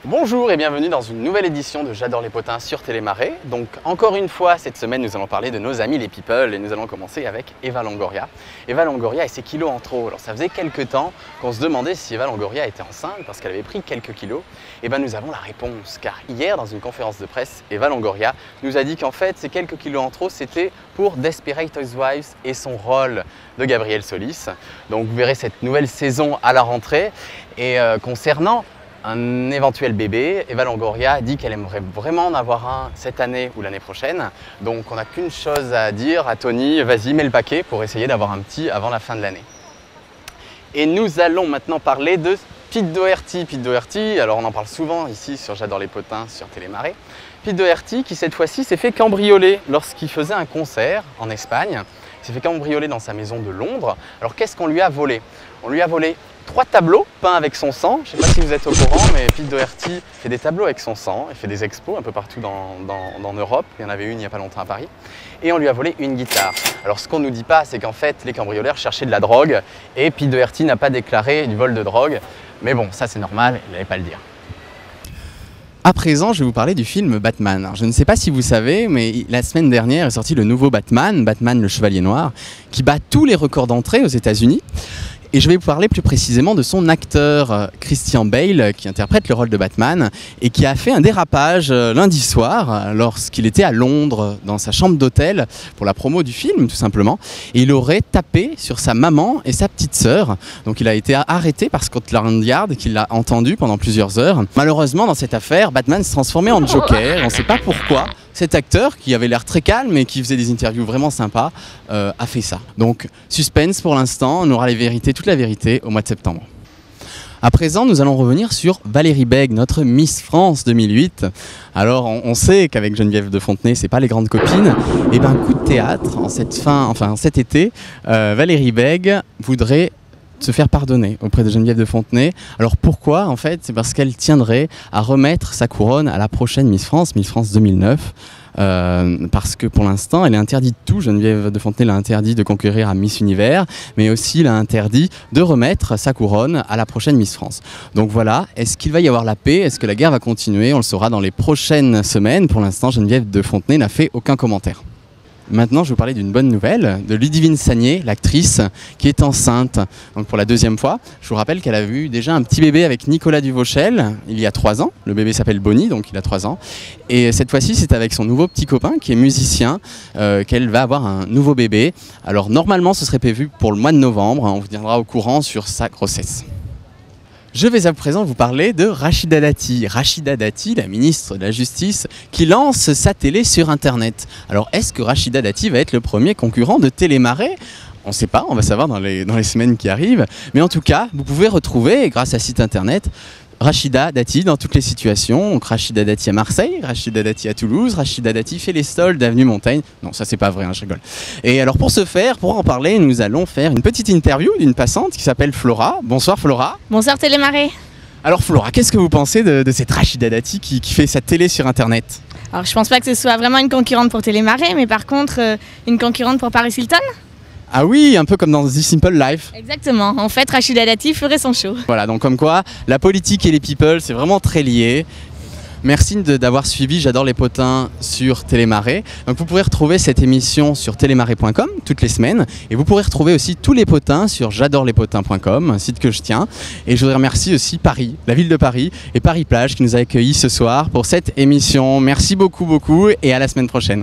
Bonjour et bienvenue dans une nouvelle édition de J'adore les potins sur Télémarais. Donc encore une fois, cette semaine, nous allons parler de nos amis les people et nous allons commencer avec Eva Longoria. Eva Longoria et ses kilos en trop. Alors ça faisait quelques temps qu'on se demandait si Eva Longoria était enceinte parce qu'elle avait pris quelques kilos. Et bien nous avons la réponse, car hier dans une conférence de presse, Eva Longoria nous a dit qu'en fait ces quelques kilos en trop c'était pour Desperate Housewives et son rôle de Gabrielle Solis. Donc vous verrez cette nouvelle saison à la rentrée. Et concernant un éventuel bébé, Eva Longoria dit qu'elle aimerait vraiment en avoir un cette année ou l'année prochaine. Donc on n'a qu'une chose à dire à Tony, vas-y mets le paquet pour essayer d'avoir un petit avant la fin de l'année. Et nous allons maintenant parler de Pete Doherty. Pete Doherty, alors on en parle souvent ici sur J'adore les potins sur Télémarais. Pete Doherty qui cette fois-ci s'est fait cambrioler lorsqu'il faisait un concert en Espagne. Il s'est fait cambrioler dans sa maison de Londres. Alors qu'est-ce qu'on lui a volé? On lui a volé 3 tableaux peints avec son sang. Je ne sais pas si vous êtes au courant, mais Pete Doherty fait des tableaux avec son sang. Il fait des expos un peu partout dans Europe. Il y en avait une il n'y a pas longtemps à Paris. Et on lui a volé une guitare. Alors ce qu'on ne nous dit pas, c'est qu'en fait, les cambrioleurs cherchaient de la drogue et Pete Doherty n'a pas déclaré du vol de drogue. Mais bon, ça c'est normal, il n'allait pas le dire. À présent, je vais vous parler du film Batman. Alors, je ne sais pas si vous savez, mais la semaine dernière est sorti le nouveau Batman, Batman le Chevalier Noir, qui bat tous les records d'entrée aux États-Unis. Et je vais vous parler plus précisément de son acteur Christian Bale qui interprète le rôle de Batman et qui a fait un dérapage lundi soir lorsqu'il était à Londres dans sa chambre d'hôtel pour la promo du film tout simplement. Et il aurait tapé sur sa maman et sa petite sœur. Donc il a été arrêté par Scotland Yard qui l'a entendu pendant plusieurs heures. Malheureusement dans cette affaire, Batman s'est transformé en Joker. On ne sait pas pourquoi. Cet acteur, qui avait l'air très calme et qui faisait des interviews vraiment sympas, a fait ça. Donc, suspense pour l'instant, on aura toute la vérité au mois de septembre. À présent, nous allons revenir sur Valérie Bègue, notre Miss France 2008. Alors, on sait qu'avec Geneviève de Fontenay, c'est pas les grandes copines. Et bien, coup de théâtre, cet été, Valérie Bègue voudrait se faire pardonner auprès de Geneviève de Fontenay. Alors pourquoi? En fait, c'est parce qu'elle tiendrait à remettre sa couronne à la prochaine Miss France 2009. Parce que pour l'instant, elle est interdite de tout. Geneviève de Fontenay l'a interdit de concourir à Miss Univers, mais aussi l'a interdit de remettre sa couronne à la prochaine Miss France. Donc voilà, est-ce qu'il va y avoir la paix? Est-ce que la guerre va continuer? On le saura dans les prochaines semaines. Pour l'instant, Geneviève de Fontenay n'a fait aucun commentaire. Maintenant, je vais vous parler d'une bonne nouvelle, de Ludivine Sagné, l'actrice, qui est enceinte donc pour la 2e fois. Je vous rappelle qu'elle a eu déjà un petit bébé avec Nicolas Duvauchel il y a 3 ans. Le bébé s'appelle Bonnie, donc il a 3 ans. Et cette fois-ci, c'est avec son nouveau petit copain, qui est musicien, qu'elle va avoir un nouveau bébé. Alors normalement, ce serait prévu pour le mois de novembre. On vous tiendra au courant sur sa grossesse. Je vais à présent vous parler de Rachida Dati. Rachida Dati, la ministre de la Justice, qui lance sa télé sur Internet. Alors, est-ce que Rachida Dati va être le premier concurrent de Télémarais ? On ne sait pas, on va savoir dans les semaines qui arrivent. Mais en tout cas, vous pouvez retrouver, grâce à site Internet, Rachida Dati dans toutes les situations. Donc Rachida Dati à Marseille, Rachida Dati à Toulouse, Rachida Dati fait les soldes d'avenue Montaigne. Non, ça c'est pas vrai, hein, je rigole. Et alors pour ce faire, pour en parler, nous allons faire une petite interview d'une passante qui s'appelle Flora. Bonsoir Flora. Bonsoir Télémarais. Alors Flora, qu'est-ce que vous pensez de cette Rachida Dati qui fait sa télé sur Internet? Alors je pense pas que ce soit vraiment une concurrente pour Télémarais, mais par contre une concurrente pour Paris Hilton. Ah oui, un peu comme dans The Simple Life. Exactement, en fait Rachida Dati ferait son show. Voilà, donc comme quoi, la politique et les people, c'est vraiment très lié. Merci d'avoir suivi J'adore les potins sur Télémarais. Donc vous pourrez retrouver cette émission sur télémarais.com toutes les semaines. Et vous pourrez retrouver aussi tous les potins sur j'adorelespotins.com, un site que je tiens. Et je voudrais remercier aussi Paris, la ville de Paris et Paris Plage qui nous a accueillis ce soir pour cette émission. Merci beaucoup et à la semaine prochaine.